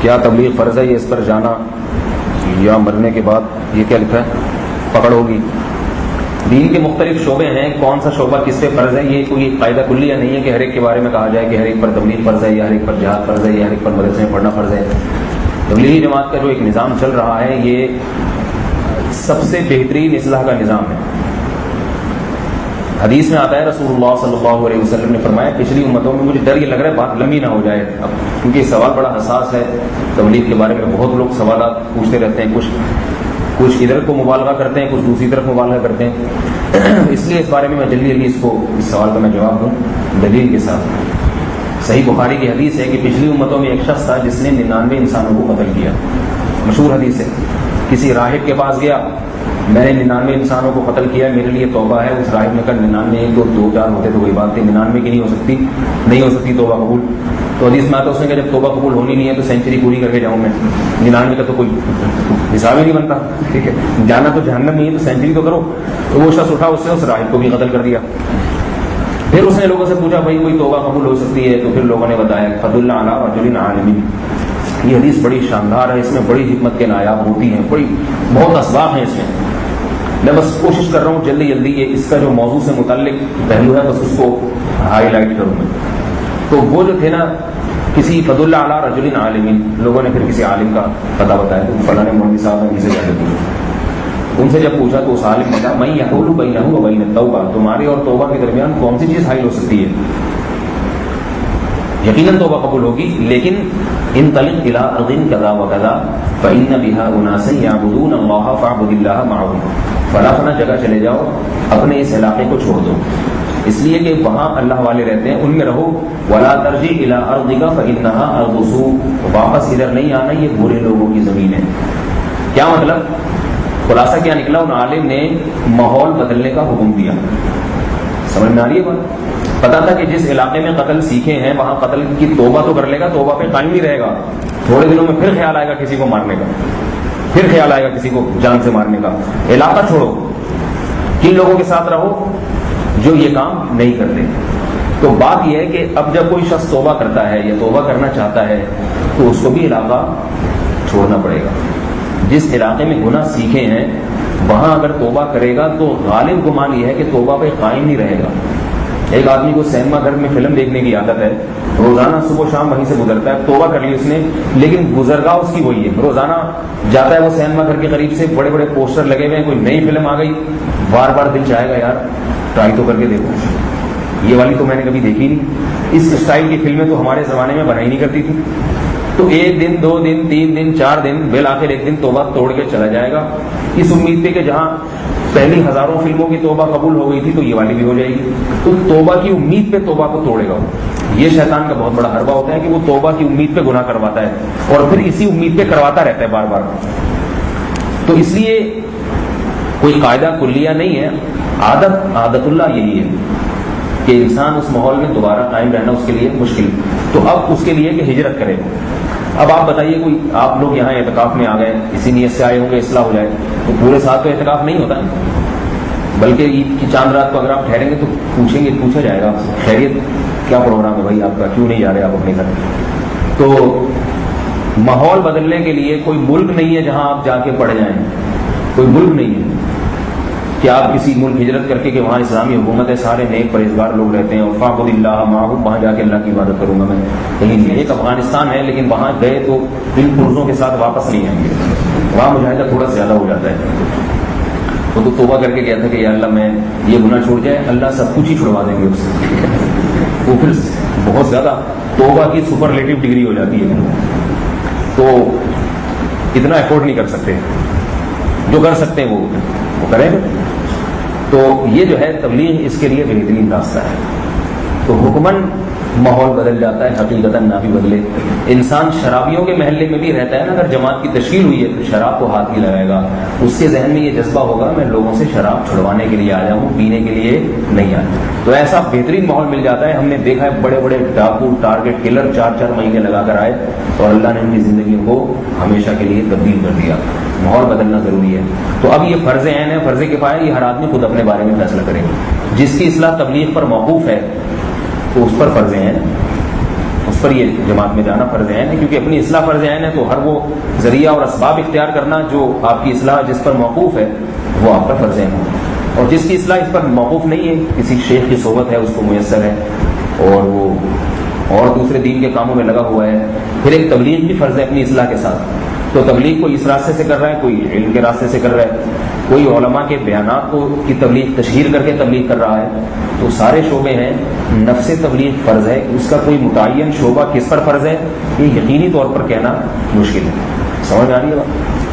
کیا تبلیغ فرض ہے؟ یہ اس پر جانا یا مرنے کے بعد یہ کیا لکھا ہے پکڑ ہوگی؟ دین کے مختلف شعبے ہیں، کون سا شعبہ کس پہ فرض ہے یہ کوئی قاعدہ کلیہ نہیں ہے کہ ہر ایک کے بارے میں کہا جائے کہ ہر ایک پر تبلیغ فرض ہے یا ہر ایک پر جہاد فرض ہے یا ہر ایک پر مدرسے میں پڑھنا فرض ہے۔ تبلیغی جماعت کا جو ایک نظام چل رہا ہے یہ سب سے بہترین اصلاح کا نظام ہے۔ حدیث میں آتا ہے رسول اللہ صلی اللہ علیہ وسلم نے فرمایا پچھلی امتوں میں، مجھے ڈر یہ لگ رہا ہے بات لمبی نہ ہو جائے اب، کیونکہ یہ سوال بڑا حساس ہے۔ تبلیغ کے بارے میں بہت لوگ سوالات پوچھتے رہتے ہیں، کچھ ادھر کو مبالغہ کرتے ہیں، کچھ دوسری طرف مبالغہ کرتے ہیں، اس لیے اس بارے میں جلدی اس سوال کا میں جواب دوں دلیل کے ساتھ۔ صحیح بخاری کی حدیث ہے کہ پچھلی امتوں میں ایک شخص تھا جس نے 99 انسانوں کو قتل کیا، مشہور حدیث ہے۔ کسی راہب کے پاس گیا، میں نے 99 انسانوں کو قتل کیا، میرے لیے توبہ ہے۔ اس راہب نے کہا 99 ایک دو چار ہوتے تو کوئی بات نہیں، 99 کی نہیں ہو سکتی توبہ قبول۔ تو حدیث میں آتا ہے اس نے کہا جب توبہ قبول ہونی نہیں ہے تو سینچری پوری کر کے جاؤں میں، 99 کا تو کوئی حساب ہی نہیں بنتا، ٹھیک ہے، جانا تو جہنم نہیں ہے تو سینچری تو کرو۔ تو وہ شخص اٹھا، اس نے اس راہب کو بھی قتل کر دیا۔ پھر اس نے لوگوں سے پوچھا بھائی کوئی توبہ قبول ہو سکتی ہے؟ تو پھر لوگوں نے بتایا فضل علی رجل عالم۔ یہ حدیث بڑی شاندار ہے، اس میں بڑی حکمت کے نایاب ہوتی ہیں، بہت اسباب ہیں اس میں۔ میں بس کوشش کر رہا ہوں جلدی یہ اس کا جو موضوع سے متعلق پہلو ہے بس اس کو ہائی لائٹ کروں میں۔ تو وہ جو تھے نا کسی فضل علی رجل عالم، لوگوں نے پھر کسی عالم کا پتہ بتایا، تو فلاں مولوی صاحب نے اسے جا کے ان سے جب پوچھا تو اس عالم نے کہا میں یحول بینہ و بین التوبہ، تمہاری اور توبہ کے درمیان کون سی چیز حائل ہو سکتی ہے؟ یقیناً توبہ قبول ہوگی، لیکن انطلق الی ارض کذا وکذا فإن بها اناسا یعبدون اللہ فاعبد اللہ معهم، فلاں فلاں جگہ چلے جاؤ، اپنے اس علاقے کو چھوڑ دو، اس لیے کہ وہاں اللہ والے رہتے ہیں، ان میں رہو۔ ولا ترجع الی ارضک فإنها ارض سوء، واپس ادھر نہیں آنا، یہ برے لوگوں کی زمین ہے۔ کیا مطلب؟ خلاصہ کیا نکلا؟ ان عالم نے ماحول بدلنے کا حکم دیا۔ سمجھ میں آ رہی ہے بات؟ پتا تھا کہ جس علاقے میں قتل سیکھے ہیں وہاں قتل کی توبہ تو کر لے گا، توبہ پہ قائم نہیں رہے گا، تھوڑے دنوں میں پھر خیال آئے گا کسی کو مارنے کا، پھر خیال آئے گا کسی کو جان سے مارنے کا۔ علاقہ چھوڑو، کن لوگوں کے ساتھ رہو جو یہ کام نہیں کرتے۔ تو بات یہ ہے کہ اب جب کوئی شخص توبہ کرتا ہے یا توبہ کرنا چاہتا ہے تو اس کو بھی علاقہ چھوڑنا پڑے گا۔ جس علاقے میں گناہ سیکھے ہیں وہاں اگر توبہ کرے گا تو غالب گمان یہ ہے کہ توبہ پہ قائم نہیں رہے گا۔ ایک آدمی کو سینما گھر میں فلم دیکھنے کی عادت ہے، روزانہ صبح شام وہیں سے گزرتا ہے، توبہ کر لی اس نے لیکن گزرگاہ اس کی وہی ہے، روزانہ جاتا ہے وہ سینما گھر کے قریب سے، بڑے بڑے پوسٹر لگے ہوئے ہیں، کوئی نئی فلم آ گئی، بار بار دل چاہے گا یار ٹرائی تو کر کے دیکھو، یہ والی تو میں نے کبھی دیکھی نہیں، اس اسٹائل کی فلمیں تو ہمارے زمانے میں بنائی نہیں کرتی تھی۔ تو ایک دن، 2 دن، 3 دن، 4 دن، بالآخر ایک دن توبہ توڑ کے چلا جائے گا، اس امید پہ کہ جہاں پہلی ہزاروں فلموں کی توبہ قبول ہو گئی تھی تو یہ والی بھی ہو جائے گی۔ تو توبہ کی امید پہ توبہ کو توڑے گا۔ یہ شیطان کا بہت بڑا حربہ ہوتا ہے کہ وہ توبہ کی امید پہ گناہ کرواتا ہے اور پھر اسی امید پہ کرواتا رہتا ہے بار بار۔ تو اس لیے کوئی قاعدہ کلیہ نہیں ہے، عادت اللہ یہی ہے کہ انسان اس ماحول میں دوبارہ قائم رہنا اس کے لیے مشکل، تو اب اس کے لیے کہ ہجرت کرے۔ اب آپ بتائیے کوئی آپ لوگ یہاں اعتکاف میں آ گئے، اسی نیت سے آئے ہوں گے اصلاح ہو جائے، تو پورے ساتھ تو اعتکاف نہیں ہوتا ہے، بلکہ عید کی چاند رات کو اگر آپ ٹھہریں گے تو پوچھا جائے گا آپ سے خیریت کیا پروگرام ہے بھائی آپ کا، کیوں نہیں جا رہے آپ اپنے گھر۔ تو ماحول بدلنے کے لیے کوئی ملک نہیں ہے جہاں آپ جا کے پڑ جائیں، کوئی ملک نہیں ہے کہ آپ کسی ملک ہجرت کر کے کہ وہاں اسلامی حکومت ہے، سارے نیک پرہیزگار لوگ رہتے ہیں اور فاعبد اللہ معہم، وہاں جا کے اللہ کی عبادت کروں گا میں، کہیں نہیں۔ ایک افغانستان ہے لیکن وہاں گئے تو دل پرزوں کے ساتھ واپس نہیں آئیں گے، وہاں مجاہدہ تھوڑا زیادہ ہو جاتا ہے۔ وہ تو توبہ کر کے کہتا تھا کہ یا اللہ میں یہ گناہ چھوڑ جائے، اللہ سب کچھ ہی چھڑوا دیں گے اس سے، وہ پھر بہت زیادہ توبہ کی سپرلیٹو ڈگری ہو جاتی ہے، تو اتنا افورڈ نہیں کر سکتے، جو کر سکتے ہیں وہ کریں گے۔ تو یہ جو ہے تبلیغ اس کے لیے بہترین راستہ ہے۔ تو حکماً ماحول بدل جاتا ہے، حقیقتاً نہ بھی بدلے۔ انسان شرابیوں کے محلے میں بھی رہتا ہے نا، اگر جماعت کی تشکیل ہوئی ہے تو شراب کو ہاتھ ہی لگائے گا، اس کے ذہن میں یہ جذبہ ہوگا میں لوگوں سے شراب چھڑوانے کے لیے آیا ہوں، پینے کے لیے نہیں آیا۔ تو ایسا بہترین ماحول مل جاتا ہے۔ ہم نے دیکھا ہے بڑے بڑے ڈاکو ٹارگٹ کلر 4 مہینے لگا کر آئے اور اللہ نے ان کی زندگیوں کو ہمیشہ کے لیے تبدیل کر دیا۔ ماحول بدلنا ضروری ہے۔ تو اب یہ فرض عین ہے، فرض کفایہ، یہ ہر آدمی خود اپنے بارے میں فیصلہ کرے۔ جس کی اصلاح تبلیغ پر موقوف ہے تو اس پر فرض عین، اس اس پر یہ جماعت میں جانا فرض عین ہے، کیونکہ اپنی اصلاح فرض عین ہے، تو ہر وہ ذریعہ اور اسباب اختیار کرنا جو آپ کی اصلاح جس پر موقوف ہے وہ آپ کا فرض عین ہے، اور جس کی اصلاح اس پر موقوف نہیں ہے، کسی شیخ کی صحبت ہے اس کو میسر ہے اور وہ اور دوسرے دین کے کاموں میں لگا ہوا ہے، پھر ایک تبلیغ بھی فرض ہے اپنی اصلاح کے ساتھ، تو تبلیغ کوئی اس راستے سے کر رہا ہے، کوئی علم کے راستے سے کر رہا ہے، کوئی علماء کے بیانات کو کی تبلیغ تشہیر کر کے تبلیغ کر رہا ہے، تو سارے شعبے ہیں۔ نفس تبلیغ فرض ہے، اس کا کوئی متعین شعبہ کس پر فرض ہے یہ یقینی طور پر کہنا مشکل ہے۔ سمجھ آ رہی ہے بات؟